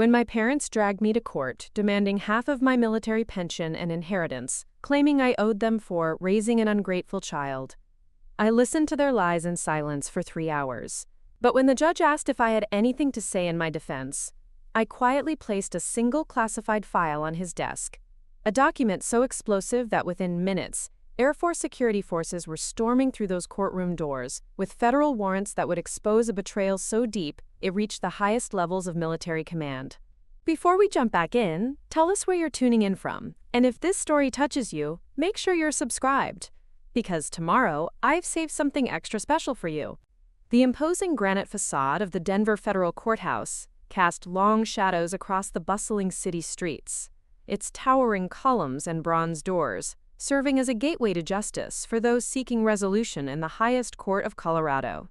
When my parents dragged me to court, demanding half of my military pension and inheritance, claiming I owed them for raising an ungrateful child, I listened to their lies in silence for 3 hours. But when the judge asked if I had anything to say in my defense, I quietly placed a single classified file on his desk, a document so explosive that within minutes, Air Force security forces were storming through those courtroom doors with federal warrants that would expose a betrayal so deep it reached the highest levels of military command. Before we jump back in, tell us where you're tuning in from, and if this story touches you, make sure you're subscribed, because tomorrow I've saved something extra special for you. The imposing granite facade of the Denver Federal Courthouse cast long shadows across the bustling city streets, its towering columns and bronze doors serving as a gateway to justice for those seeking resolution in the highest court of Colorado.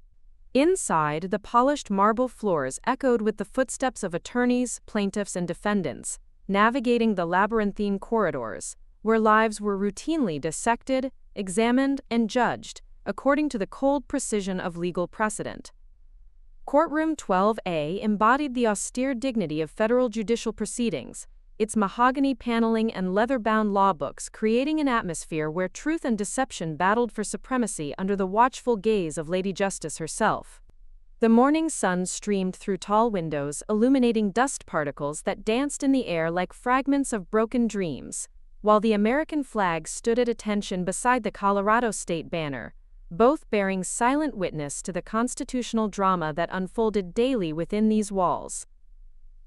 Inside, the polished marble floors echoed with the footsteps of attorneys, plaintiffs, and defendants, navigating the labyrinthine corridors, where lives were routinely dissected, examined, and judged, according to the cold precision of legal precedent. Courtroom 12A embodied the austere dignity of federal judicial proceedings, its mahogany paneling and leather-bound law books creating an atmosphere where truth and deception battled for supremacy under the watchful gaze of Lady Justice herself. The morning sun streamed through tall windows, illuminating dust particles that danced in the air like fragments of broken dreams, while the American flag stood at attention beside the Colorado state banner, both bearing silent witness to the constitutional drama that unfolded daily within these walls.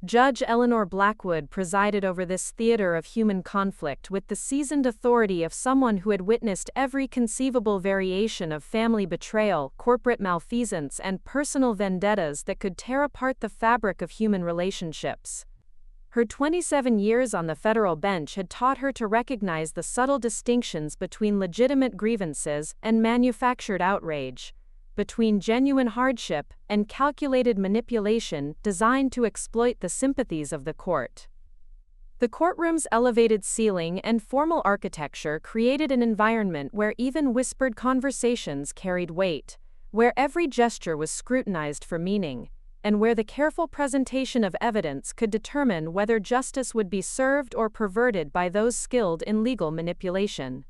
Judge Eleanor Blackwood presided over this theater of human conflict with the seasoned authority of someone who had witnessed every conceivable variation of family betrayal, corporate malfeasance, and personal vendettas that could tear apart the fabric of human relationships. Her 27 years on the federal bench had taught her to recognize the subtle distinctions between legitimate grievances and manufactured outrage, between genuine hardship and calculated manipulation designed to exploit the sympathies of the court. The courtroom's elevated ceiling and formal architecture created an environment where even whispered conversations carried weight, where every gesture was scrutinized for meaning, and where the careful presentation of evidence could determine whether justice would be served or perverted by those skilled in legal manipulation.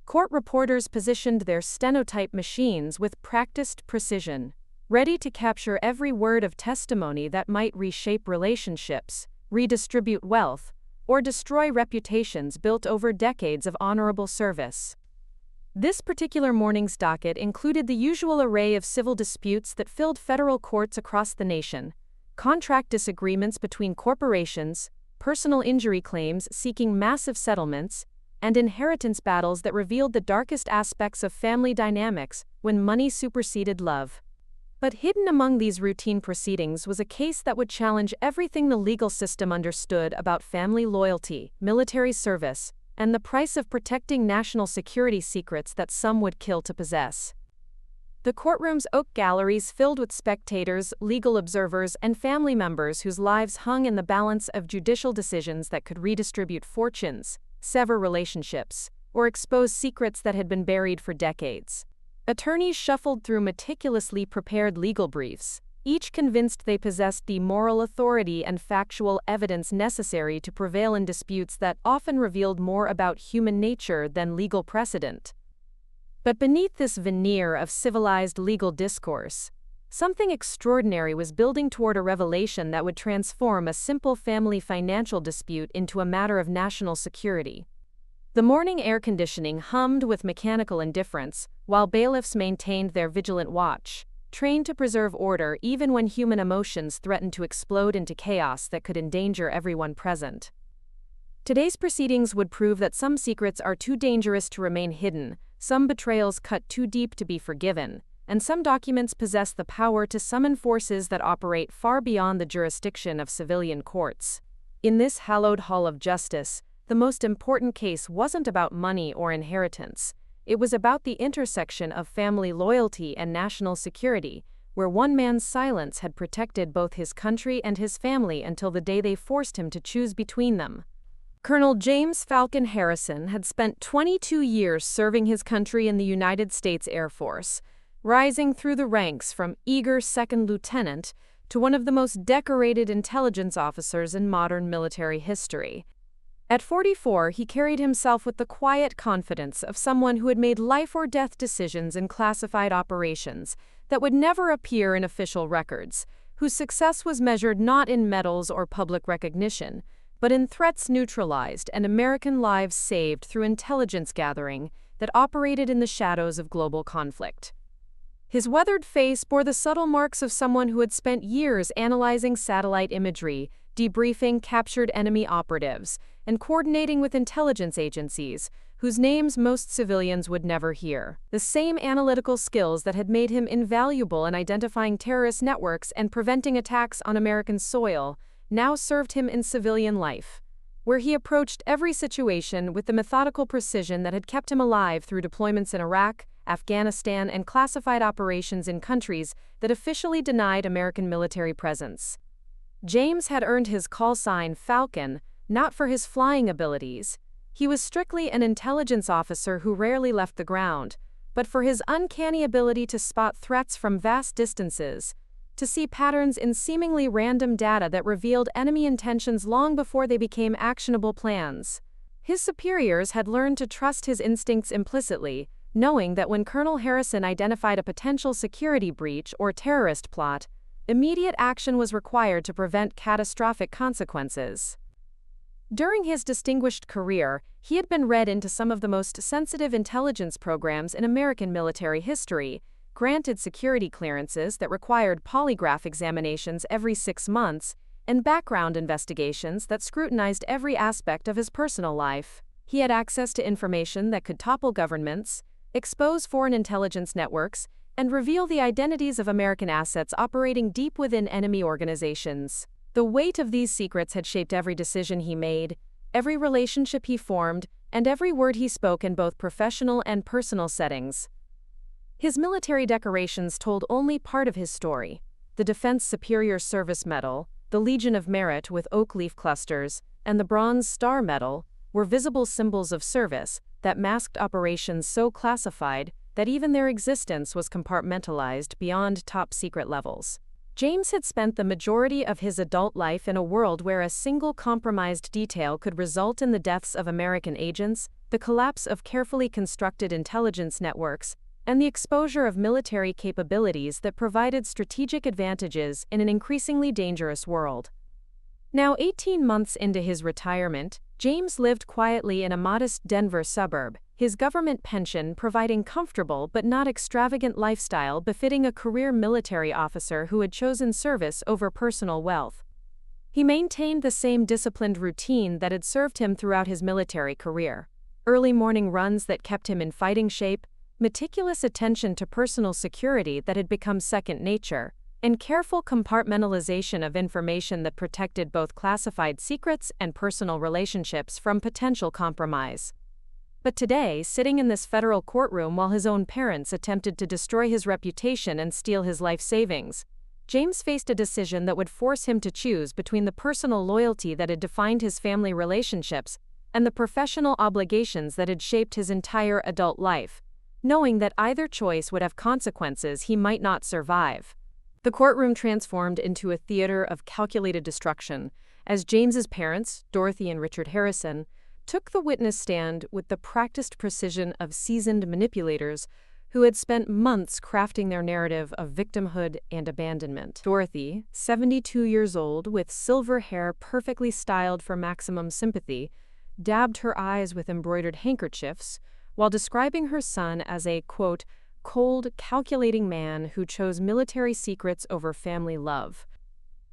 Court reporters positioned their stenotype machines with practiced precision, ready to capture every word of testimony that might reshape relationships, redistribute wealth, or destroy reputations built over decades of honorable service. This particular morning's docket included the usual array of civil disputes that filled federal courts across the nation: contract disagreements between corporations, personal injury claims seeking massive settlements, and inheritance battles that revealed the darkest aspects of family dynamics when money superseded love. But hidden among these routine proceedings was a case that would challenge everything the legal system understood about family loyalty, military service, and the price of protecting national security secrets that some would kill to possess. The courtroom's oak galleries filled with spectators, legal observers, and family members whose lives hung in the balance of judicial decisions that could redistribute fortunes, sever relationships, or expose secrets that had been buried for decades. Attorneys shuffled through meticulously prepared legal briefs, each convinced they possessed the moral authority and factual evidence necessary to prevail in disputes that often revealed more about human nature than legal precedent. But beneath this veneer of civilized legal discourse, something extraordinary was building toward a revelation that would transform a simple family financial dispute into a matter of national security. The morning air conditioning hummed with mechanical indifference, while bailiffs maintained their vigilant watch, trained to preserve order even when human emotions threatened to explode into chaos that could endanger everyone present. Today's proceedings would prove that some secrets are too dangerous to remain hidden, some betrayals cut too deep to be forgiven, and some documents possess the power to summon forces that operate far beyond the jurisdiction of civilian courts. In this hallowed hall of justice, the most important case wasn't about money or inheritance. It was about the intersection of family loyalty and national security, where one man's silence had protected both his country and his family until the day they forced him to choose between them. Colonel James Falcon Harrison had spent 22 years serving his country in the United States Air Force, rising through the ranks from eager second lieutenant to one of the most decorated intelligence officers in modern military history. At 44, he carried himself with the quiet confidence of someone who had made life-or-death decisions in classified operations that would never appear in official records, whose success was measured not in medals or public recognition, but in threats neutralized and American lives saved through intelligence gathering that operated in the shadows of global conflict. His weathered face bore the subtle marks of someone who had spent years analyzing satellite imagery, debriefing captured enemy operatives, and coordinating with intelligence agencies, whose names most civilians would never hear. The same analytical skills that had made him invaluable in identifying terrorist networks and preventing attacks on American soil now served him in civilian life, where he approached every situation with the methodical precision that had kept him alive through deployments in Iraq, Afghanistan, and classified operations in countries that officially denied American military presence. James had earned his call sign Falcon not for his flying abilities. He was strictly an intelligence officer who rarely left the ground, but for his uncanny ability to spot threats from vast distances, to see patterns in seemingly random data that revealed enemy intentions long before they became actionable plans. His superiors had learned to trust his instincts implicitly, knowing that when Colonel Harrison identified a potential security breach or terrorist plot, immediate action was required to prevent catastrophic consequences. During his distinguished career, he had been read into some of the most sensitive intelligence programs in American military history, granted security clearances that required polygraph examinations every 6 months, and background investigations that scrutinized every aspect of his personal life. He had access to information that could topple governments, expose foreign intelligence networks, and reveal the identities of American assets operating deep within enemy organizations. The weight of these secrets had shaped every decision he made, every relationship he formed, and every word he spoke in both professional and personal settings. His military decorations told only part of his story. The Defense Superior Service Medal, the Legion of Merit with oak leaf clusters, and the Bronze Star Medal were visible symbols of service that masked operations so classified that even their existence was compartmentalized beyond top-secret levels. James had spent the majority of his adult life in a world where a single compromised detail could result in the deaths of American agents, the collapse of carefully constructed intelligence networks, and the exposure of military capabilities that provided strategic advantages in an increasingly dangerous world. Now 18 months into his retirement, James lived quietly in a modest Denver suburb, his government pension providing comfortable but not extravagant lifestyle befitting a career military officer who had chosen service over personal wealth. He maintained the same disciplined routine that had served him throughout his military career. Early morning runs that kept him in fighting shape, meticulous attention to personal security that had become second nature, and careful compartmentalization of information that protected both classified secrets and personal relationships from potential compromise. But today, sitting in this federal courtroom while his own parents attempted to destroy his reputation and steal his life savings, James faced a decision that would force him to choose between the personal loyalty that had defined his family relationships and the professional obligations that had shaped his entire adult life, knowing that either choice would have consequences he might not survive. The courtroom transformed into a theater of calculated destruction as James's parents, Dorothy and Richard Harrison, took the witness stand with the practiced precision of seasoned manipulators who had spent months crafting their narrative of victimhood and abandonment. Dorothy, 72 years old, with silver hair perfectly styled for maximum sympathy, dabbed her eyes with embroidered handkerchiefs while describing her son as a, quote, cold, calculating man who chose military secrets over family love.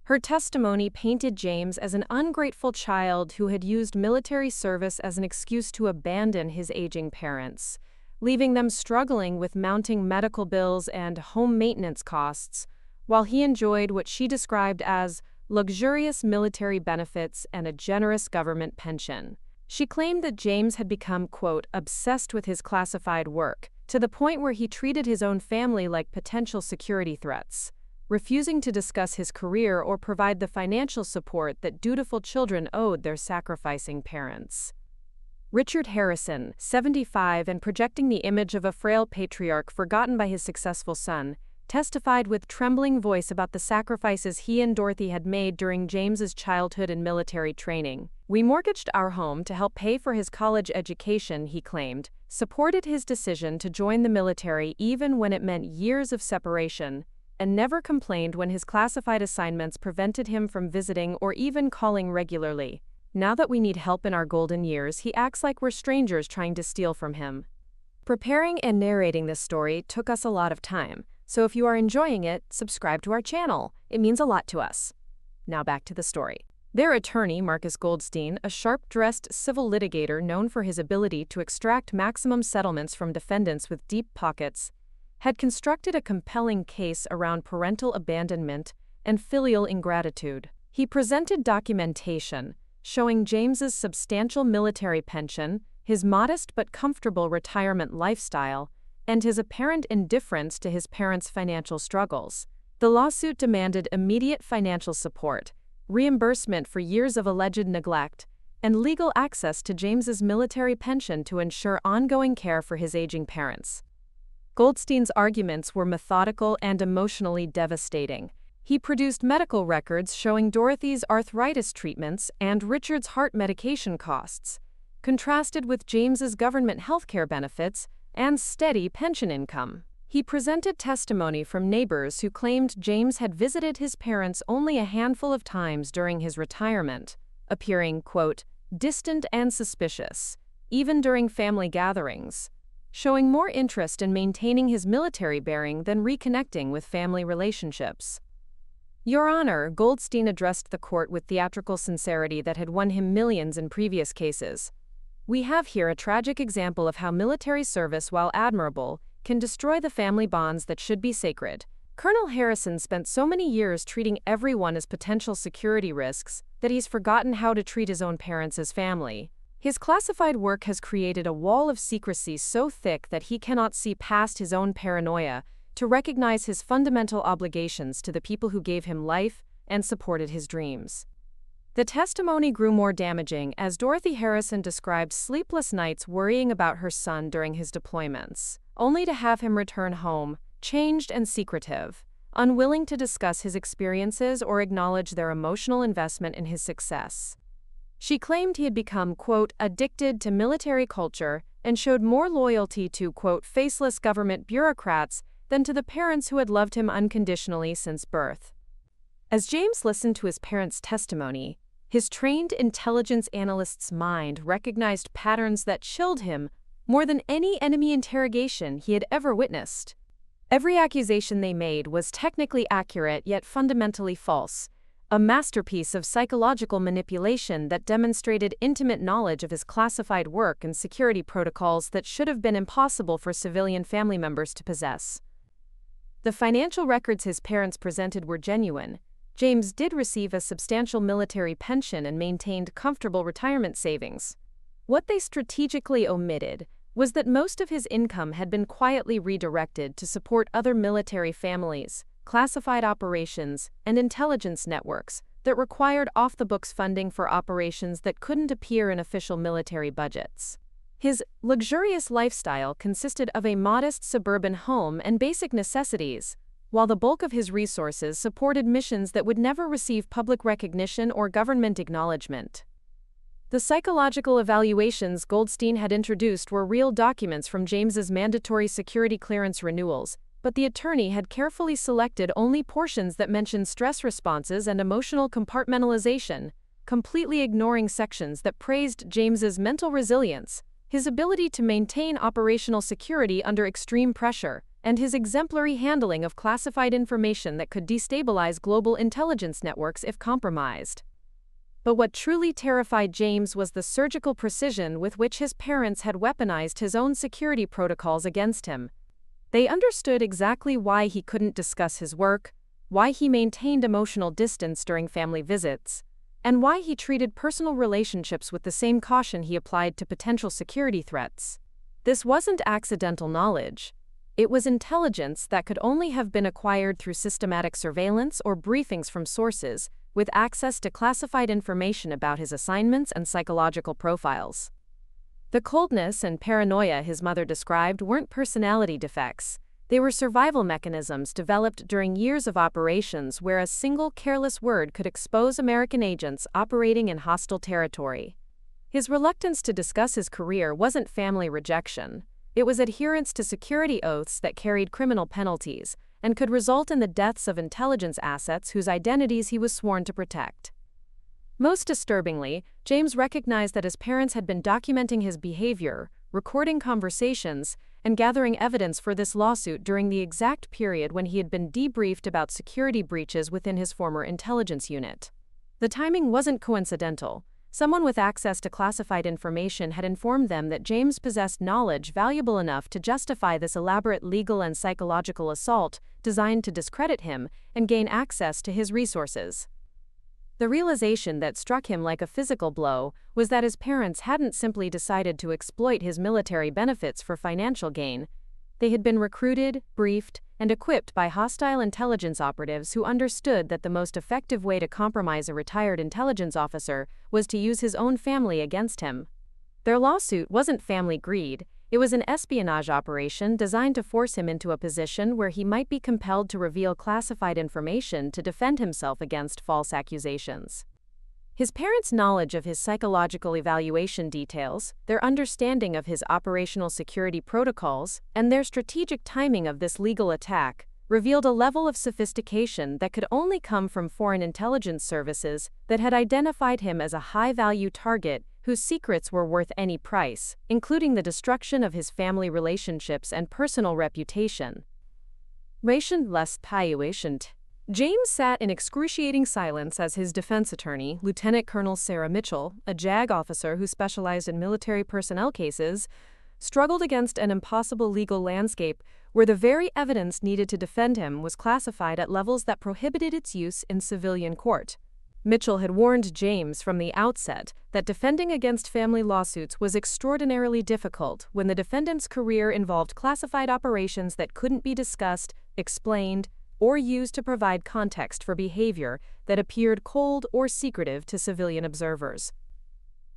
Her testimony painted James as an ungrateful child who had used military service as an excuse to abandon his aging parents, leaving them struggling with mounting medical bills and home maintenance costs, while he enjoyed what she described as luxurious military benefits and a generous government pension. She claimed that James had become, quote, obsessed with his classified work, to the point where he treated his own family like potential security threats, refusing to discuss his career or provide the financial support that dutiful children owed their sacrificing parents. Richard Harrison, 75 and projecting the image of a frail patriarch forgotten by his successful son, testified with trembling voice about the sacrifices he and Dorothy had made during James's childhood and military training. "We mortgaged our home to help pay for his college education," he claimed, supported his decision to join the military even when it meant years of separation, and never complained when his classified assignments prevented him from visiting or even calling regularly. Now that we need help in our golden years, he acts like we're strangers trying to steal from him. Preparing and narrating this story took us a lot of time, so if you are enjoying it, subscribe to our channel. It means a lot to us. Now back to the story. Their attorney, Marcus Goldstein, a sharp-dressed civil litigator known for his ability to extract maximum settlements from defendants with deep pockets, had constructed a compelling case around parental abandonment and filial ingratitude. He presented documentation showing James's substantial military pension, his modest but comfortable retirement lifestyle, and his apparent indifference to his parents' financial struggles. The lawsuit demanded immediate financial support, reimbursement for years of alleged neglect, and legal access to James's military pension to ensure ongoing care for his aging parents. Goldstein's arguments were methodical and emotionally devastating. He produced medical records showing Dorothy's arthritis treatments and Richard's heart medication costs, contrasted with James's government healthcare benefits and steady pension income. He presented testimony from neighbors who claimed James had visited his parents only a handful of times during his retirement, appearing, quote, distant and suspicious, even during family gatherings, showing more interest in maintaining his military bearing than reconnecting with family relationships. "Your Honor," Goldstein addressed the court with theatrical sincerity that had won him millions in previous cases. "We have here a tragic example of how military service, while admirable, can destroy the family bonds that should be sacred. Colonel Harrison spent so many years treating everyone as potential security risks that he's forgotten how to treat his own parents as family. His classified work has created a wall of secrecy so thick that he cannot see past his own paranoia to recognize his fundamental obligations to the people who gave him life and supported his dreams." The testimony grew more damaging as Dorothy Harrison described sleepless nights worrying about her son during his deployments, only to have him return home, changed and secretive, unwilling to discuss his experiences or acknowledge their emotional investment in his success. She claimed he had become, quote, addicted to military culture and showed more loyalty to, quote, faceless government bureaucrats than to the parents who had loved him unconditionally since birth. As James listened to his parents' testimony, his trained intelligence analyst's mind recognized patterns that chilled him more than any enemy interrogation he had ever witnessed. Every accusation they made was technically accurate yet fundamentally false, a masterpiece of psychological manipulation that demonstrated intimate knowledge of his classified work and security protocols that should have been impossible for civilian family members to possess. The financial records his parents presented were genuine. James did receive a substantial military pension and maintained comfortable retirement savings. What they strategically omitted was that most of his income had been quietly redirected to support other military families, classified operations, and intelligence networks that required off-the-books funding for operations that couldn't appear in official military budgets. His luxurious lifestyle consisted of a modest suburban home and basic necessities, while the bulk of his resources supported missions that would never receive public recognition or government acknowledgement. The psychological evaluations Goldstein had introduced were real documents from James's mandatory security clearance renewals, but the attorney had carefully selected only portions that mentioned stress responses and emotional compartmentalization, completely ignoring sections that praised James's mental resilience, his ability to maintain operational security under extreme pressure, and his exemplary handling of classified information that could destabilize global intelligence networks if compromised. But what truly terrified James was the surgical precision with which his parents had weaponized his own security protocols against him. They understood exactly why he couldn't discuss his work, why he maintained emotional distance during family visits, and why he treated personal relationships with the same caution he applied to potential security threats. This wasn't accidental knowledge. It was intelligence that could only have been acquired through systematic surveillance or briefings from sources with access to classified information about his assignments and psychological profiles. The coldness and paranoia his mother described weren't personality defects. They were survival mechanisms developed during years of operations where a single careless word could expose American agents operating in hostile territory. His reluctance to discuss his career wasn't family rejection. It was adherence to security oaths that carried criminal penalties and could result in the deaths of intelligence assets whose identities he was sworn to protect. Most disturbingly, James recognized that his parents had been documenting his behavior, recording conversations, and gathering evidence for this lawsuit during the exact period when he had been debriefed about security breaches within his former intelligence unit. The timing wasn't coincidental. Someone with access to classified information had informed them that James possessed knowledge valuable enough to justify this elaborate legal and psychological assault designed to discredit him and gain access to his resources. The realization that struck him like a physical blow was that his parents hadn't simply decided to exploit his military benefits for financial gain. They had been recruited, briefed, and equipped by hostile intelligence operatives who understood that the most effective way to compromise a retired intelligence officer was to use his own family against him. Their lawsuit wasn't family greed. It was an espionage operation designed to force him into a position where he might be compelled to reveal classified information to defend himself against false accusations. His parents' knowledge of his psychological evaluation details, their understanding of his operational security protocols, and their strategic timing of this legal attack revealed a level of sophistication that could only come from foreign intelligence services that had identified him as a high-value target whose secrets were worth any price, including the destruction of his family relationships and personal reputation. James sat in excruciating silence as his defense attorney, Lieutenant Colonel Sarah Mitchell, a JAG officer who specialized in military personnel cases, struggled against an impossible legal landscape where the very evidence needed to defend him was classified at levels that prohibited its use in civilian court. Mitchell had warned James from the outset that defending against family lawsuits was extraordinarily difficult when the defendant's career involved classified operations that couldn't be discussed, explained, or used to provide context for behavior that appeared cold or secretive to civilian observers.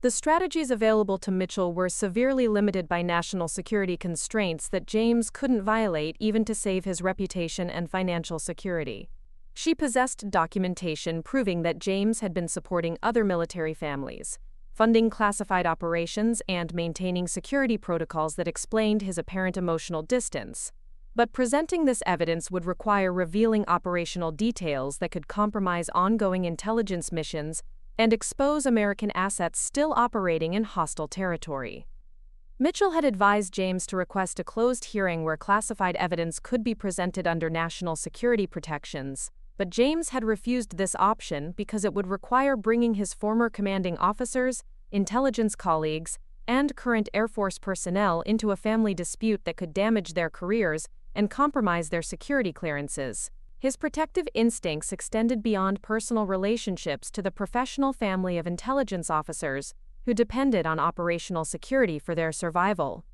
The strategies available to Mitchell were severely limited by national security constraints that James couldn't violate even to save his reputation and financial security. She possessed documentation proving that James had been supporting other military families, funding classified operations, and maintaining security protocols that explained his apparent emotional distance. But presenting this evidence would require revealing operational details that could compromise ongoing intelligence missions and expose American assets still operating in hostile territory. Mitchell had advised James to request a closed hearing where classified evidence could be presented under national security protections, but James had refused this option because it would require bringing his former commanding officers, intelligence colleagues, and current Air Force personnel into a family dispute that could damage their careers and compromise their security clearances. His protective instincts extended beyond personal relationships to the professional family of intelligence officers who depended on operational security for their survival.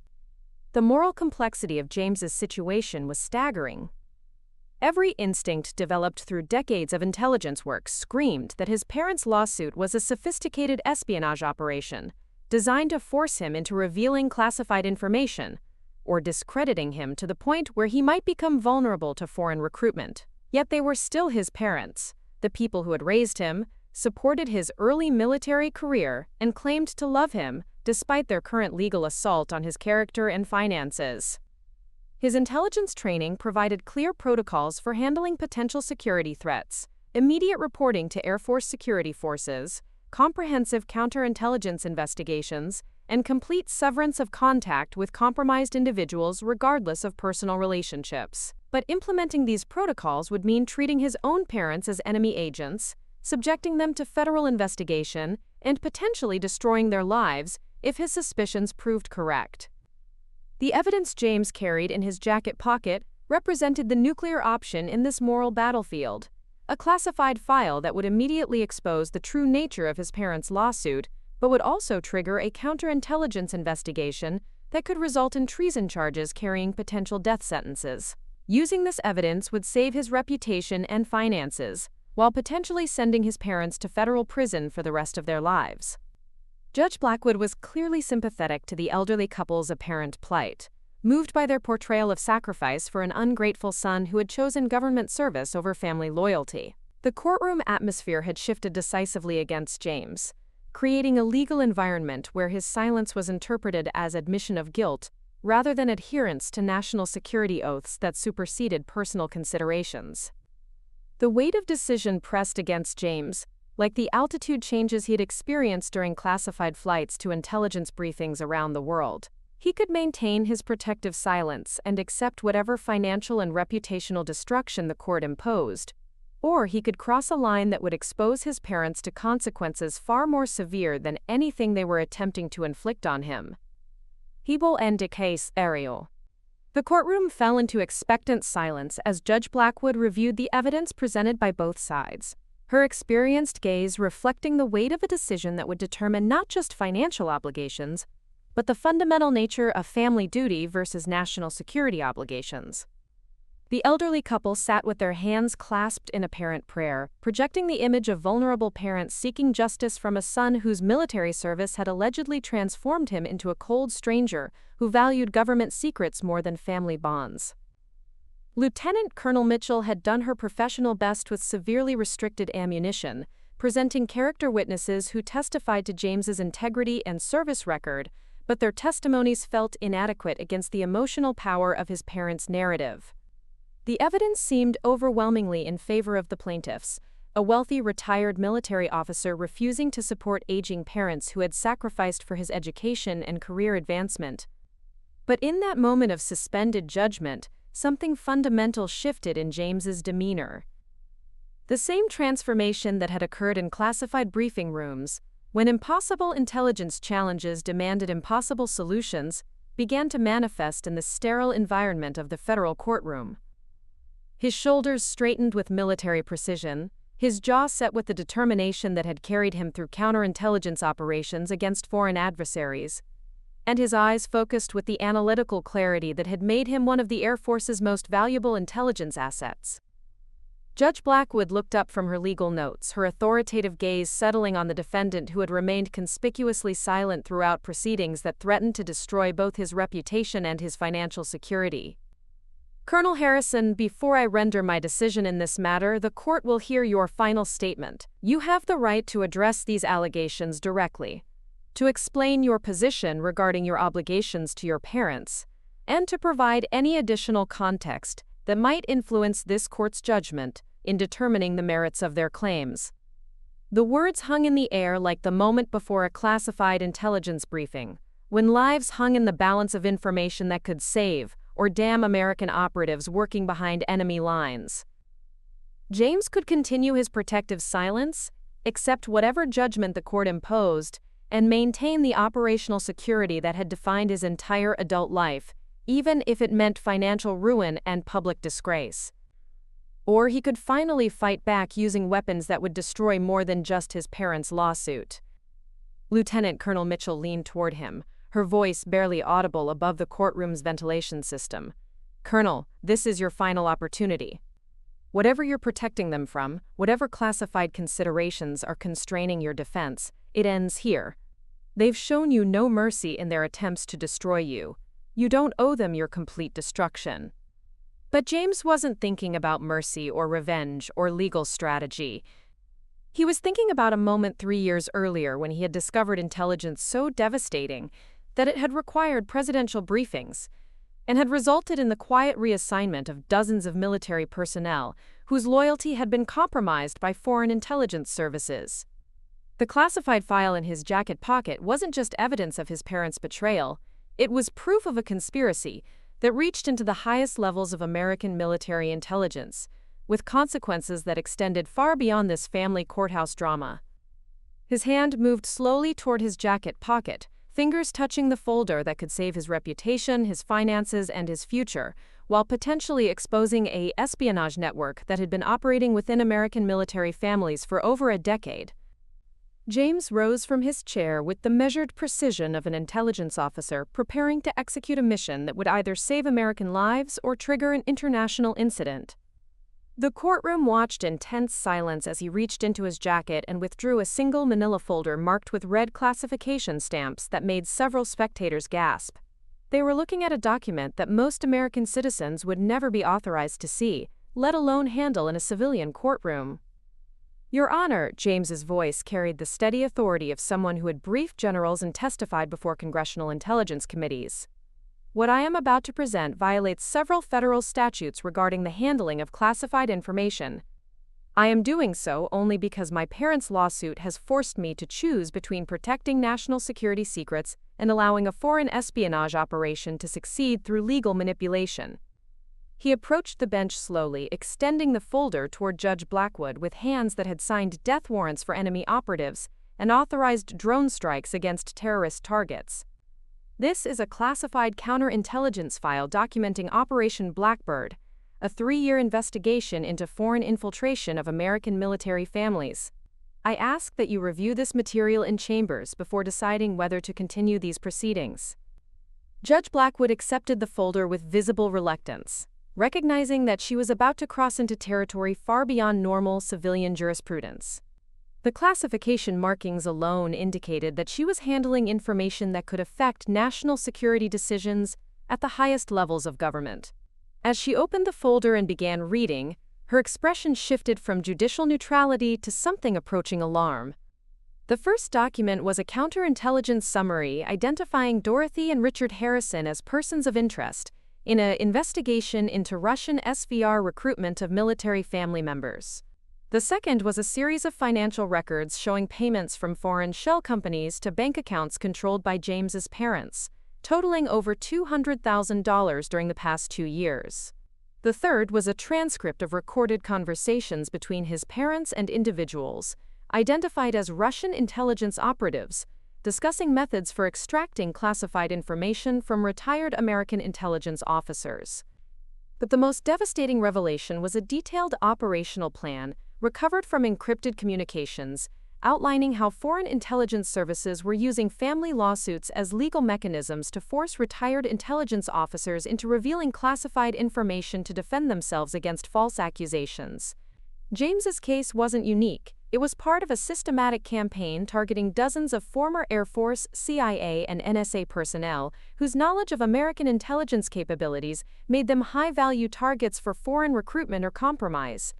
The moral complexity of James's situation was staggering. Every instinct developed through decades of intelligence work screamed that his parents' lawsuit was a sophisticated espionage operation designed to force him into revealing classified information or discrediting him to the point where he might become vulnerable to foreign recruitment. Yet they were still his parents, the people who had raised him, supported his early military career, and claimed to love him, despite their current legal assault on his character and finances. His intelligence training provided clear protocols for handling potential security threats, immediate reporting to Air Force security forces, comprehensive counterintelligence investigations, and complete severance of contact with compromised individuals regardless of personal relationships. But implementing these protocols would mean treating his own parents as enemy agents, subjecting them to federal investigation, and potentially destroying their lives if his suspicions proved correct. The evidence James carried in his jacket pocket represented the nuclear option in this moral battlefield, a classified file that would immediately expose the true nature of his parents' lawsuit, but would also trigger a counterintelligence investigation that could result in treason charges carrying potential death sentences. Using this evidence would save his reputation and finances, while potentially sending his parents to federal prison for the rest of their lives. Judge Blackwood was clearly sympathetic to the elderly couple's apparent plight. moved by their portrayal of sacrifice for an ungrateful son who had chosen government service over family loyalty. The courtroom atmosphere had shifted decisively against James, creating a legal environment where his silence was interpreted as admission of guilt rather than adherence to national security oaths that superseded personal considerations. The weight of decision pressed against James, like the altitude changes he had experienced during classified flights to intelligence briefings around the world. He could maintain his protective silence and accept whatever financial and reputational destruction the court imposed, or he could cross a line that would expose his parents to consequences far more severe than anything they were attempting to inflict on him. Hebel and case Ariel. The courtroom fell into expectant silence as Judge Blackwood reviewed the evidence presented by both sides, her experienced gaze reflecting the weight of a decision that would determine not just financial obligations, but the fundamental nature of family duty versus national security obligations. The elderly couple sat with their hands clasped in apparent prayer, projecting the image of vulnerable parents seeking justice from a son whose military service had allegedly transformed him into a cold stranger who valued government secrets more than family bonds. Lieutenant Colonel Mitchell had done her professional best with severely restricted ammunition, presenting character witnesses who testified to James's integrity and service record, but their testimonies felt inadequate against the emotional power of his parents' narrative. The evidence seemed overwhelmingly in favor of the plaintiffs, a wealthy retired military officer refusing to support aging parents who had sacrificed for his education and career advancement. But in that moment of suspended judgment, something fundamental shifted in James's demeanor. The same transformation that had occurred in classified briefing rooms, when impossible intelligence challenges demanded impossible solutions, began to manifest in the sterile environment of the federal courtroom. His shoulders straightened with military precision, his jaw set with the determination that had carried him through counterintelligence operations against foreign adversaries, and his eyes focused with the analytical clarity that had made him one of the Air Force's most valuable intelligence assets. Judge Blackwood looked up from her legal notes, her authoritative gaze settling on the defendant who had remained conspicuously silent throughout proceedings that threatened to destroy both his reputation and his financial security. Colonel Harrison, before I render my decision in this matter, the court will hear your final statement. You have the right to address these allegations directly, to explain your position regarding your obligations to your parents, and to provide any additional context that might influence this court's judgment in determining the merits of their claims. The words hung in the air like the moment before a classified intelligence briefing, when lives hung in the balance of information that could save or damn American operatives working behind enemy lines. James could continue his protective silence, accept whatever judgment the court imposed, and maintain the operational security that had defined his entire adult life, even if it meant financial ruin and public disgrace. Or he could finally fight back using weapons that would destroy more than just his parents' lawsuit. Lieutenant Colonel Mitchell leaned toward him, her voice barely audible above the courtroom's ventilation system. Colonel, this is your final opportunity. Whatever you're protecting them from, whatever classified considerations are constraining your defense, it ends here. They've shown you no mercy in their attempts to destroy you. You don't owe them your complete destruction. But James wasn't thinking about mercy or revenge or legal strategy. He was thinking about a moment 3 years earlier when he had discovered intelligence so devastating that it had required presidential briefings and had resulted in the quiet reassignment of dozens of military personnel whose loyalty had been compromised by foreign intelligence services. The classified file in his jacket pocket wasn't just evidence of his parents' betrayal, it was proof of a conspiracy that reached into the highest levels of American military intelligence, with consequences that extended far beyond this family courthouse drama. His hand moved slowly toward his jacket pocket, fingers touching the folder that could save his reputation, his finances, and his future, while potentially exposing an espionage network that had been operating within American military families for over a decade. James rose from his chair with the measured precision of an intelligence officer preparing to execute a mission that would either save American lives or trigger an international incident. The courtroom watched in tense silence as he reached into his jacket and withdrew a single manila folder marked with red classification stamps that made several spectators gasp. They were looking at a document that most American citizens would never be authorized to see, let alone handle in a civilian courtroom. Your Honor, James's voice carried the steady authority of someone who had briefed generals and testified before congressional intelligence committees. What I am about to present violates several federal statutes regarding the handling of classified information. I am doing so only because my parents' lawsuit has forced me to choose between protecting national security secrets and allowing a foreign espionage operation to succeed through legal manipulation. He approached the bench slowly, extending the folder toward Judge Blackwood with hands that had signed death warrants for enemy operatives and authorized drone strikes against terrorist targets. This is a classified counterintelligence file documenting Operation Blackbird, a 3-year investigation into foreign infiltration of American military families. I ask that you review this material in chambers before deciding whether to continue these proceedings. Judge Blackwood accepted the folder with visible reluctance, recognizing that she was about to cross into territory far beyond normal civilian jurisprudence. The classification markings alone indicated that she was handling information that could affect national security decisions at the highest levels of government. As she opened the folder and began reading, her expression shifted from judicial neutrality to something approaching alarm. The first document was a counterintelligence summary identifying Dorothy and Richard Harrison as persons of interest in an investigation into Russian SVR recruitment of military family members. The second was a series of financial records showing payments from foreign shell companies to bank accounts controlled by James's parents, totaling over $200,000 during the past 2 years. The third was a transcript of recorded conversations between his parents and individuals, identified as Russian intelligence operatives, discussing methods for extracting classified information from retired American intelligence officers. But the most devastating revelation was a detailed operational plan recovered from encrypted communications, outlining how foreign intelligence services were using family lawsuits as legal mechanisms to force retired intelligence officers into revealing classified information to defend themselves against false accusations. James's case wasn't unique. It was part of a systematic campaign targeting dozens of former Air Force, CIA, and NSA personnel whose knowledge of American intelligence capabilities made them high-value targets for foreign recruitment or compromise.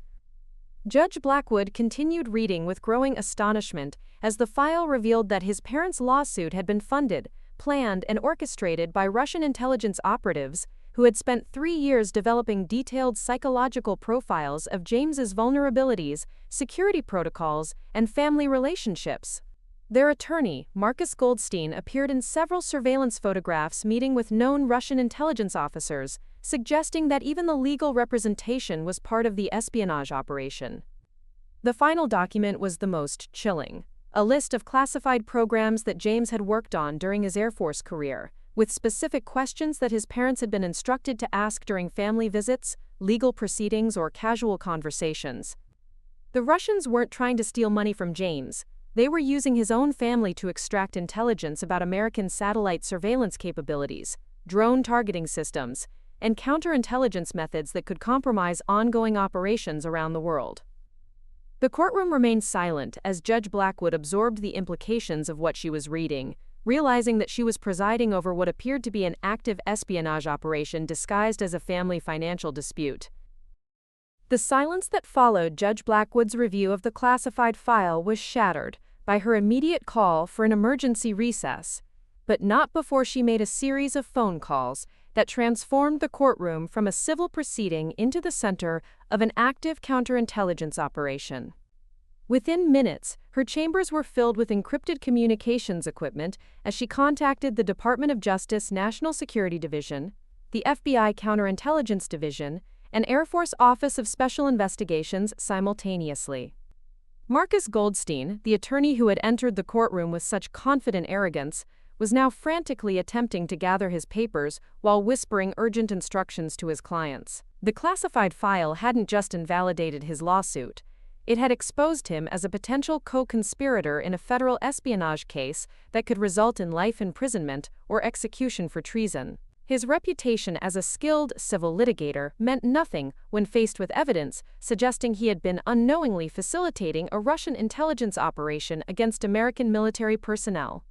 Judge Blackwood continued reading with growing astonishment as the file revealed that his parents' lawsuit had been funded, planned, and orchestrated by Russian intelligence operatives who had spent 3 years developing detailed psychological profiles of James's vulnerabilities, security protocols, and family relationships. Their attorney, Marcus Goldstein, appeared in several surveillance photographs meeting with known Russian intelligence officers, suggesting that even the legal representation was part of the espionage operation. The final document was the most chilling, a list of classified programs that James had worked on during his Air Force career, with specific questions that his parents had been instructed to ask during family visits, legal proceedings, or casual conversations. The Russians weren't trying to steal money from James. They were using his own family to extract intelligence about American satellite surveillance capabilities, drone targeting systems, and counterintelligence methods that could compromise ongoing operations around the world. The courtroom remained silent as Judge Blackwood absorbed the implications of what she was reading, realizing that she was presiding over what appeared to be an active espionage operation disguised as a family financial dispute. The silence that followed Judge Blackwood's review of the classified file was shattered by her immediate call for an emergency recess, but not before she made a series of phone calls that transformed the courtroom from a civil proceeding into the center of an active counterintelligence operation. Within minutes, her chambers were filled with encrypted communications equipment as she contacted the Department of Justice National Security Division, the FBI Counterintelligence Division, and Air Force Office of Special Investigations simultaneously. Marcus Goldstein, the attorney who had entered the courtroom with such confident arrogance, was now frantically attempting to gather his papers while whispering urgent instructions to his clients. The classified file hadn't just invalidated his lawsuit. It had exposed him as a potential co-conspirator in a federal espionage case that could result in life imprisonment or execution for treason. His reputation as a skilled civil litigator meant nothing when faced with evidence suggesting he had been unknowingly facilitating a Russian intelligence operation against American military personnel.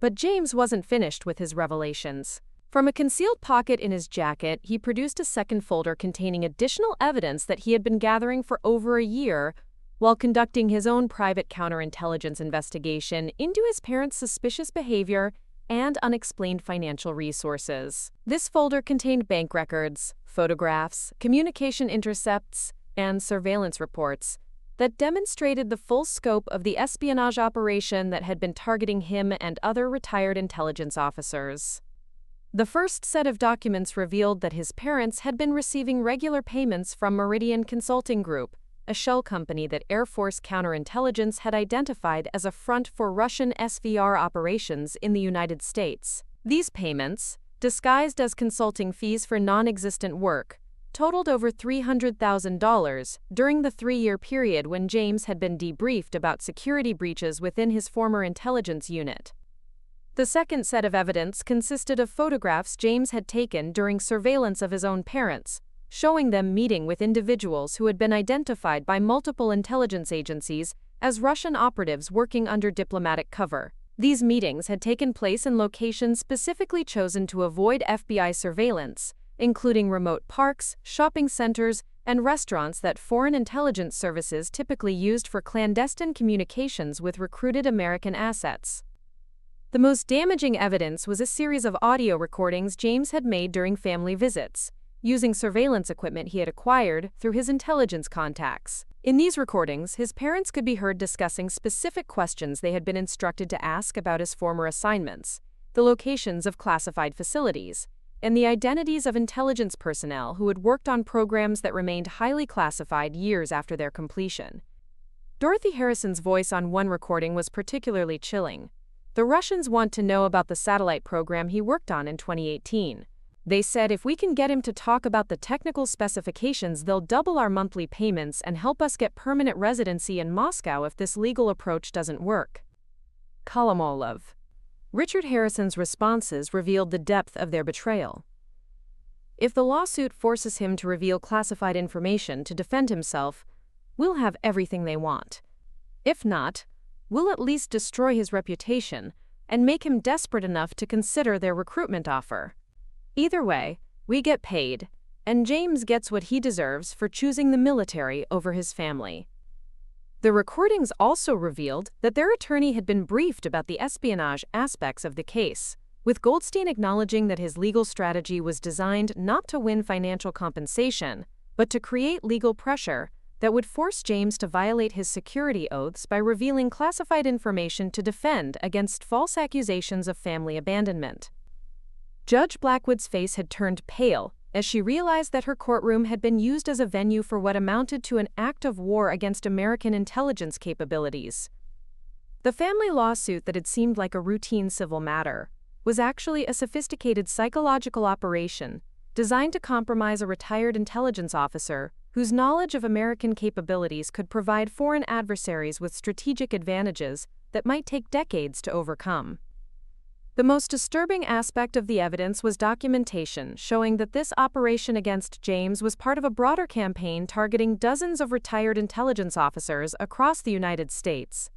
But James wasn't finished with his revelations. From a concealed pocket in his jacket, he produced a second folder containing additional evidence that he had been gathering for over a year while conducting his own private counterintelligence investigation into his parents' suspicious behavior and unexplained financial resources. This folder contained bank records, photographs, communication intercepts, and surveillance reports that demonstrated the full scope of the espionage operation that had been targeting him and other retired intelligence officers. The first set of documents revealed that his parents had been receiving regular payments from Meridian Consulting Group, a shell company that Air Force counterintelligence had identified as a front for Russian SVR operations in the United States. These payments, disguised as consulting fees for non-existent work, totaled over $300,000 during the 3-year period when James had been debriefed about security breaches within his former intelligence unit. The second set of evidence consisted of photographs James had taken during surveillance of his own parents, showing them meeting with individuals who had been identified by multiple intelligence agencies as Russian operatives working under diplomatic cover. These meetings had taken place in locations specifically chosen to avoid FBI surveillance, including remote parks, shopping centers, and restaurants that foreign intelligence services typically used for clandestine communications with recruited American assets. The most damaging evidence was a series of audio recordings James had made during family visits, using surveillance equipment he had acquired through his intelligence contacts. In these recordings, his parents could be heard discussing specific questions they had been instructed to ask about his former assignments, the locations of classified facilities, and the identities of intelligence personnel who had worked on programs that remained highly classified years after their completion. Dorothy Harrison's voice on one recording was particularly chilling. "The Russians want to know about the satellite program he worked on in 2018. They said if we can get him to talk about the technical specifications, they'll double our monthly payments and help us get permanent residency in Moscow if this legal approach doesn't work." Kolomolov. Richard Harrison's responses revealed the depth of their betrayal. "If the lawsuit forces him to reveal classified information to defend himself, we'll have everything they want. If not, we'll at least destroy his reputation and make him desperate enough to consider their recruitment offer. Either way, we get paid, and James gets what he deserves for choosing the military over his family." The recordings also revealed that their attorney had been briefed about the espionage aspects of the case, with Goldstein acknowledging that his legal strategy was designed not to win financial compensation, but to create legal pressure that would force James to violate his security oaths by revealing classified information to defend against false accusations of family abandonment. Judge Blackwood's face had turned pale as she realized that her courtroom had been used as a venue for what amounted to an act of war against American intelligence capabilities. The family lawsuit that had seemed like a routine civil matter was actually a sophisticated psychological operation designed to compromise a retired intelligence officer whose knowledge of American capabilities could provide foreign adversaries with strategic advantages that might take decades to overcome. The most disturbing aspect of the evidence was documentation showing that this operation against James was part of a broader campaign targeting dozens of retired intelligence officers across the United States.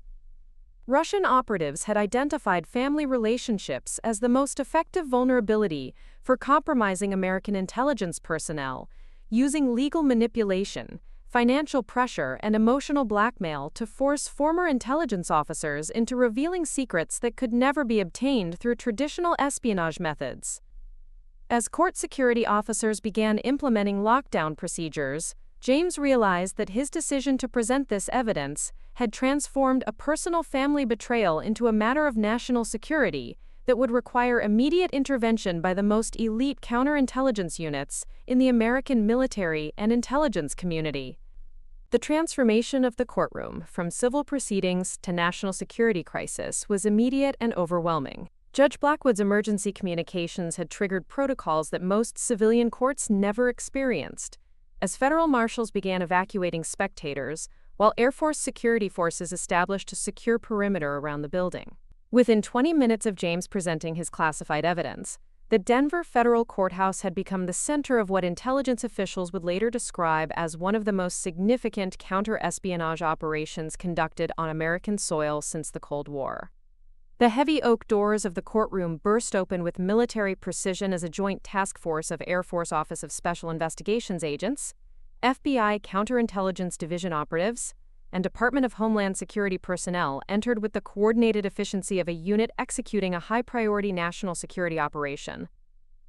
Russian operatives had identified family relationships as the most effective vulnerability for compromising American intelligence personnel, using legal manipulation, financial pressure, and emotional blackmail to force former intelligence officers into revealing secrets that could never be obtained through traditional espionage methods. As court security officers began implementing lockdown procedures, James realized that his decision to present this evidence had transformed a personal family betrayal into a matter of national security that would require immediate intervention by the most elite counterintelligence units in the American military and intelligence community. The transformation of the courtroom from civil proceedings to national security crisis was immediate and overwhelming. Judge Blackwood's emergency communications had triggered protocols that most civilian courts never experienced, as federal marshals began evacuating spectators, while Air Force security forces established a secure perimeter around the building. Within 20 minutes of James presenting his classified evidence, the Denver Federal Courthouse had become the center of what intelligence officials would later describe as one of the most significant counter-espionage operations conducted on American soil since the Cold War. The heavy oak doors of the courtroom burst open with military precision as a joint task force of Air Force Office of Special Investigations agents, FBI Counterintelligence Division operatives, and Department of Homeland Security personnel entered with the coordinated efficiency of a unit executing a high-priority national security operation.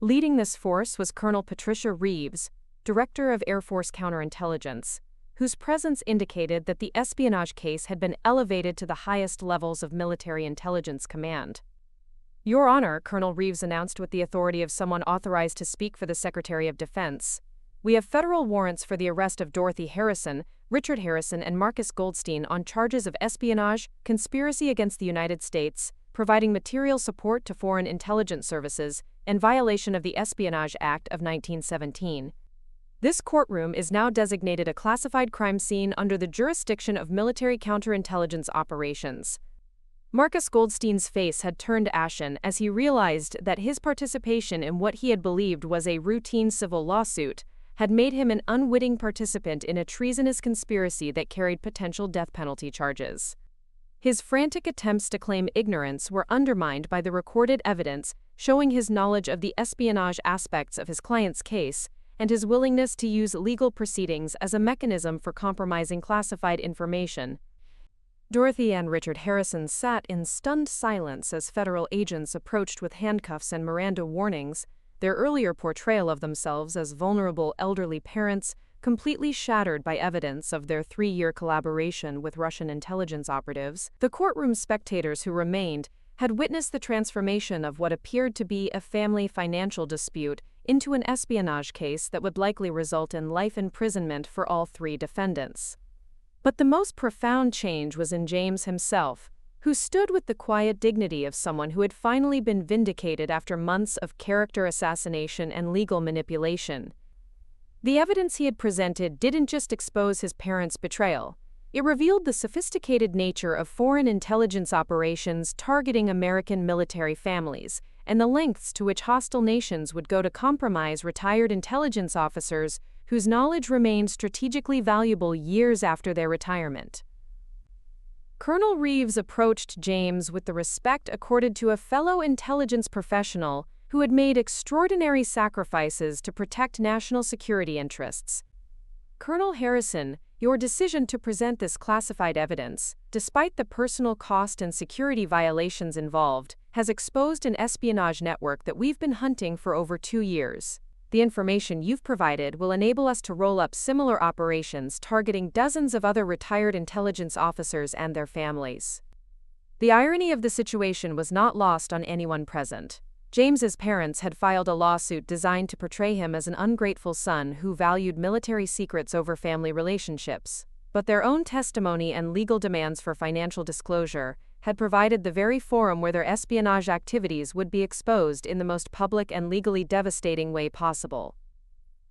Leading this force was Colonel Patricia Reeves, Director of Air Force Counterintelligence, whose presence indicated that the espionage case had been elevated to the highest levels of military intelligence command. "Your Honor," Colonel Reeves announced with the authority of someone authorized to speak for the Secretary of Defense, "we have federal warrants for the arrest of Dorothy Harrison, Richard Harrison, and Marcus Goldstein on charges of espionage, conspiracy against the United States, providing material support to foreign intelligence services, and violation of the Espionage Act of 1917. This courtroom is now designated a classified crime scene under the jurisdiction of military counterintelligence operations." Marcus Goldstein's face had turned ashen as he realized that his participation in what he had believed was a routine civil lawsuit had made him an unwitting participant in a treasonous conspiracy that carried potential death penalty charges. His frantic attempts to claim ignorance were undermined by the recorded evidence showing his knowledge of the espionage aspects of his client's case and his willingness to use legal proceedings as a mechanism for compromising classified information. Dorothy and Richard Harrison sat in stunned silence as federal agents approached with handcuffs and Miranda warnings, their earlier portrayal of themselves as vulnerable elderly parents completely shattered by evidence of their 3-year collaboration with Russian intelligence operatives. The courtroom spectators who remained had witnessed the transformation of what appeared to be a family financial dispute into an espionage case that would likely result in life imprisonment for all 3 defendants. But the most profound change was in James himself, who stood with the quiet dignity of someone who had finally been vindicated after months of character assassination and legal manipulation. The evidence he had presented didn't just expose his parents' betrayal. It revealed the sophisticated nature of foreign intelligence operations targeting American military families, and the lengths to which hostile nations would go to compromise retired intelligence officers whose knowledge remained strategically valuable years after their retirement. Colonel Reeves approached James with the respect accorded to a fellow intelligence professional who had made extraordinary sacrifices to protect national security interests. "Colonel Harrison, your decision to present this classified evidence, despite the personal cost and security violations involved, has exposed an espionage network that we've been hunting for over 2 years. The information you've provided will enable us to roll up similar operations targeting dozens of other retired intelligence officers and their families." The irony of the situation was not lost on anyone present. James's parents had filed a lawsuit designed to portray him as an ungrateful son who valued military secrets over family relationships. But their own testimony and legal demands for financial disclosure had provided the very forum where their espionage activities would be exposed in the most public and legally devastating way possible.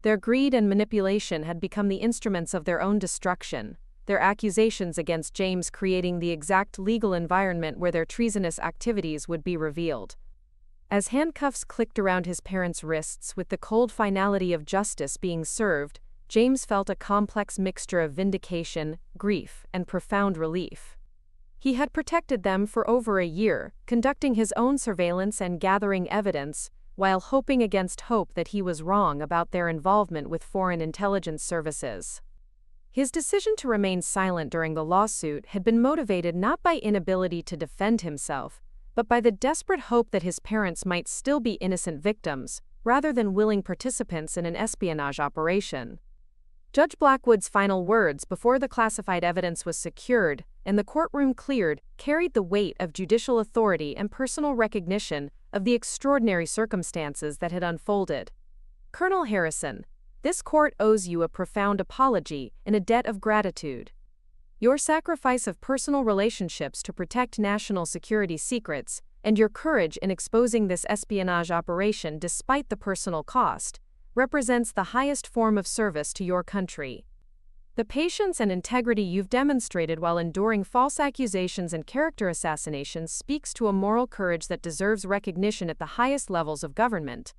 Their greed and manipulation had become the instruments of their own destruction, their accusations against James creating the exact legal environment where their treasonous activities would be revealed. As handcuffs clicked around his parents' wrists with the cold finality of justice being served, James felt a complex mixture of vindication, grief, and profound relief. He had protected them for over a year, conducting his own surveillance and gathering evidence, while hoping against hope that he was wrong about their involvement with foreign intelligence services. His decision to remain silent during the lawsuit had been motivated not by inability to defend himself, but by the desperate hope that his parents might still be innocent victims, rather than willing participants in an espionage operation. Judge Blackwood's final words before the classified evidence was secured and the courtroom cleared carried the weight of judicial authority and personal recognition of the extraordinary circumstances that had unfolded. "Colonel Harrison, this court owes you a profound apology and a debt of gratitude. Your sacrifice of personal relationships to protect national security secrets, and your courage in exposing this espionage operation despite the personal cost, represents the highest form of service to your country. The patience and integrity you've demonstrated while enduring false accusations and character assassinations speaks to a moral courage that deserves recognition at the highest levels of government."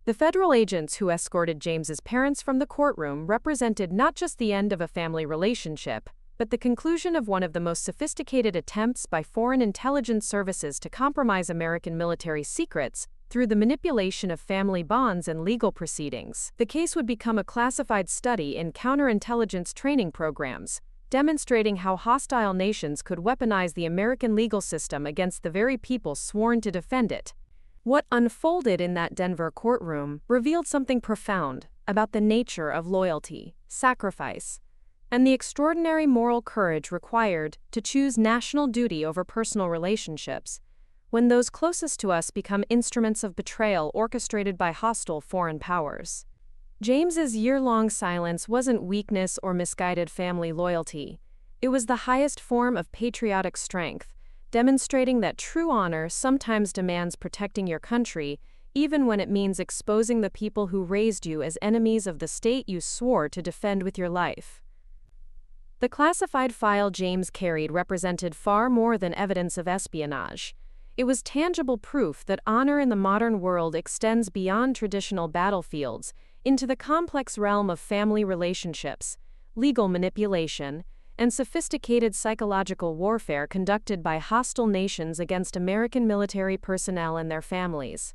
The federal agents who escorted James's parents from the courtroom represented not just the end of a family relationship, but the conclusion of one of the most sophisticated attempts by foreign intelligence services to compromise American military secrets through the manipulation of family bonds and legal proceedings. The case would become a classified study in counterintelligence training programs, demonstrating how hostile nations could weaponize the American legal system against the very people sworn to defend it. What unfolded in that Denver courtroom revealed something profound about the nature of loyalty, sacrifice, and the extraordinary moral courage required to choose national duty over personal relationships when those closest to us become instruments of betrayal orchestrated by hostile foreign powers. James's year-long silence wasn't weakness or misguided family loyalty. It was the highest form of patriotic strength, demonstrating that true honor sometimes demands protecting your country, even when it means exposing the people who raised you as enemies of the state you swore to defend with your life. The classified file James carried represented far more than evidence of espionage. It was tangible proof that honor in the modern world extends beyond traditional battlefields into the complex realm of family relationships, legal manipulation, and sophisticated psychological warfare conducted by hostile nations against American military personnel and their families.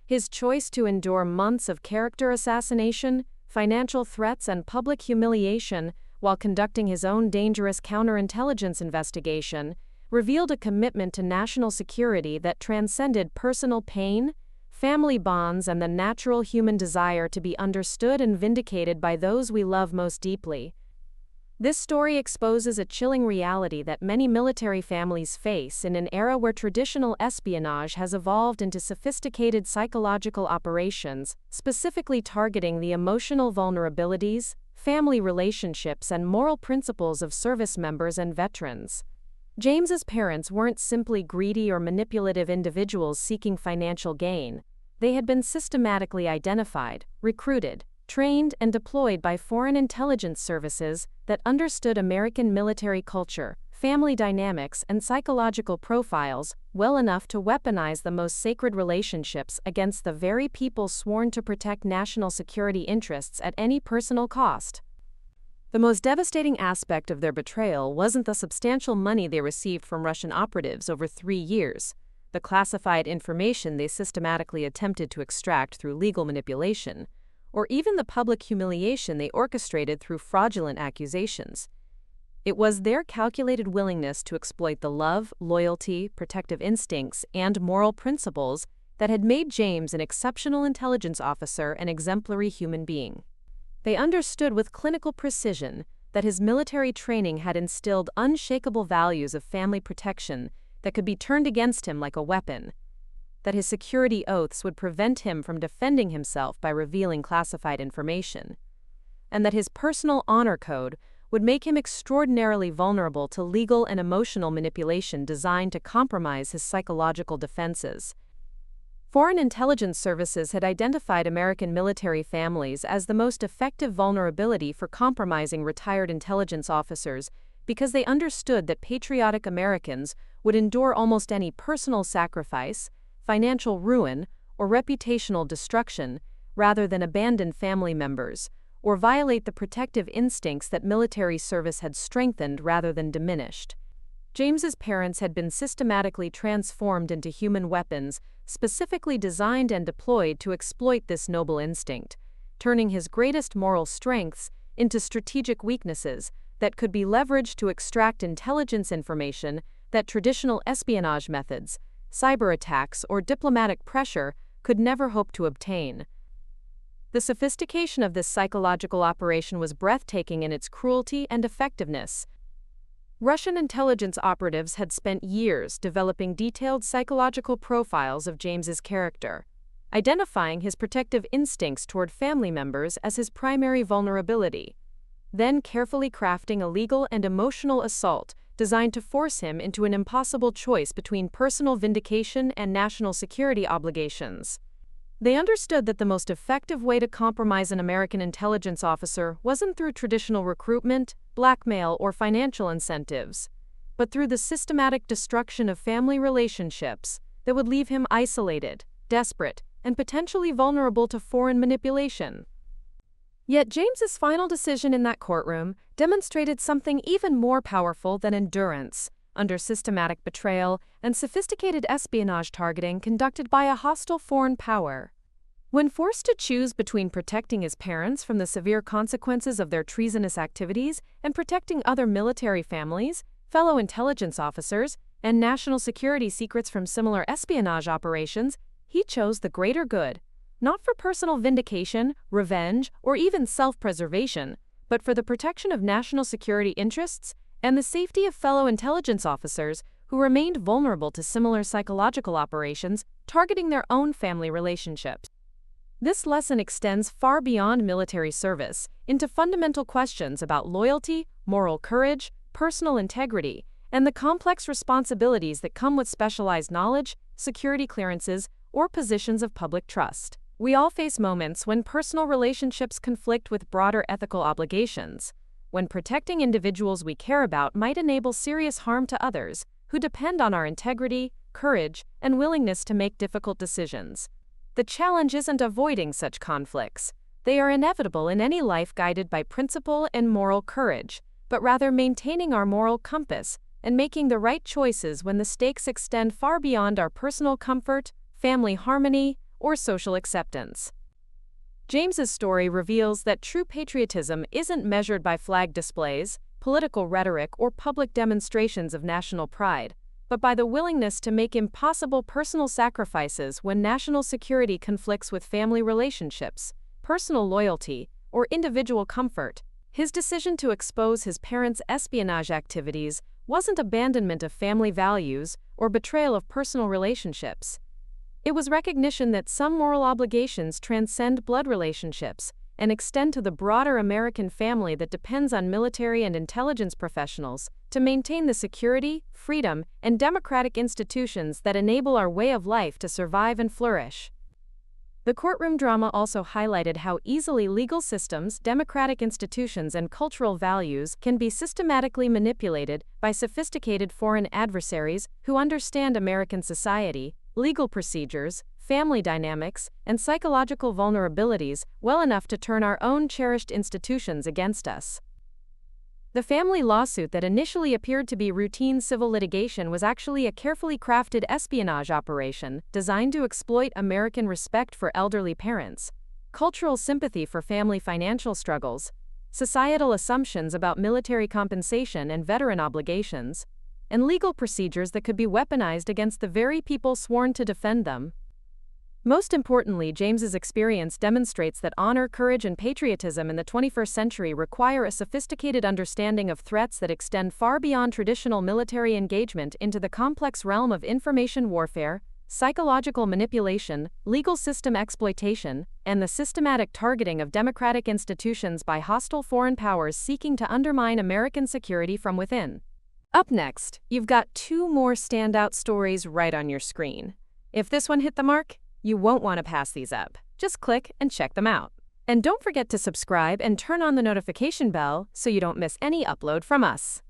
His choice to endure months of character assassination, financial threats, and public humiliation while conducting his own dangerous counterintelligence investigation revealed a commitment to national security that transcended personal pain, family bonds, and the natural human desire to be understood and vindicated by those we love most deeply. This story exposes a chilling reality that many military families face in an era where traditional espionage has evolved into sophisticated psychological operations, specifically targeting the emotional vulnerabilities, family relationships, and moral principles of service members and veterans. James's parents weren't simply greedy or manipulative individuals seeking financial gain. They had been systematically identified, recruited, trained, and deployed by foreign intelligence services that understood American military culture, family dynamics, and psychological profiles well enough to weaponize the most sacred relationships against the very people sworn to protect national security interests at any personal cost. The most devastating aspect of their betrayal wasn't the substantial money they received from Russian operatives over 3 years, the classified information they systematically attempted to extract through legal manipulation, or even the public humiliation they orchestrated through fraudulent accusations. It was their calculated willingness to exploit the love, loyalty, protective instincts, and moral principles that had made James an exceptional intelligence officer and exemplary human being. They understood with clinical precision that his military training had instilled unshakable values of family protection that could be turned against him like a weapon, that his security oaths would prevent him from defending himself by revealing classified information, and that his personal honor code would make him extraordinarily vulnerable to legal and emotional manipulation designed to compromise his psychological defenses. Foreign intelligence services had identified American military families as the most effective vulnerability for compromising retired intelligence officers because they understood that patriotic Americans would endure almost any personal sacrifice, financial ruin, or reputational destruction rather than abandon family members or violate the protective instincts that military service had strengthened rather than diminished. James's parents had been systematically transformed into human weapons specifically designed and deployed to exploit this noble instinct, turning his greatest moral strengths into strategic weaknesses that could be leveraged to extract intelligence information that traditional espionage methods, cyber attacks, or diplomatic pressure could never hope to obtain. The sophistication of this psychological operation was breathtaking in its cruelty and effectiveness. Russian intelligence operatives had spent years developing detailed psychological profiles of James's character, identifying his protective instincts toward family members as his primary vulnerability, then carefully crafting a legal and emotional assault designed to force him into an impossible choice between personal vindication and national security obligations. They understood that the most effective way to compromise an American intelligence officer wasn't through traditional recruitment, blackmail, or financial incentives, but through the systematic destruction of family relationships that would leave him isolated, desperate, and potentially vulnerable to foreign manipulation. Yet James's final decision in that courtroom demonstrated something even more powerful than endurance. Under systematic betrayal and sophisticated espionage targeting conducted by a hostile foreign power. When forced to choose between protecting his parents from the severe consequences of their treasonous activities and protecting other military families, fellow intelligence officers, and national security secrets from similar espionage operations, he chose the greater good, not for personal vindication, revenge, or even self-preservation, but for the protection of national security interests and the safety of fellow intelligence officers who remained vulnerable to similar psychological operations targeting their own family relationships. This lesson extends far beyond military service into fundamental questions about loyalty, moral courage, personal integrity, and the complex responsibilities that come with specialized knowledge, security clearances, or positions of public trust. We all face moments when personal relationships conflict with broader ethical obligations, when protecting individuals we care about might enable serious harm to others who depend on our integrity, courage, and willingness to make difficult decisions. The challenge isn't avoiding such conflicts. They are inevitable in any life guided by principle and moral courage, but rather maintaining our moral compass and making the right choices when the stakes extend far beyond our personal comfort, family harmony, or social acceptance. James's story reveals that true patriotism isn't measured by flag displays, political rhetoric, or public demonstrations of national pride, but by the willingness to make impossible personal sacrifices when national security conflicts with family relationships, personal loyalty, or individual comfort. His decision to expose his parents' espionage activities wasn't abandonment of family values or betrayal of personal relationships. It was recognition that some moral obligations transcend blood relationships and extend to the broader American family that depends on military and intelligence professionals to maintain the security, freedom, and democratic institutions that enable our way of life to survive and flourish. The courtroom drama also highlighted how easily legal systems, democratic institutions, and cultural values can be systematically manipulated by sophisticated foreign adversaries who understand American society, legal procedures, family dynamics, and psychological vulnerabilities well enough to turn our own cherished institutions against us. The family lawsuit that initially appeared to be routine civil litigation was actually a carefully crafted espionage operation designed to exploit American respect for elderly parents, cultural sympathy for family financial struggles, societal assumptions about military compensation and veteran obligations, and legal procedures that could be weaponized against the very people sworn to defend them. Most importantly, James's experience demonstrates that honor, courage, and patriotism in the 21st century require a sophisticated understanding of threats that extend far beyond traditional military engagement into the complex realm of information warfare, psychological manipulation, legal system exploitation, and the systematic targeting of democratic institutions by hostile foreign powers seeking to undermine American security from within. Up next, you've got two more standout stories right on your screen. If this one hit the mark, you won't want to pass these up. Just click and check them out. And don't forget to subscribe and turn on the notification bell so you don't miss any upload from us.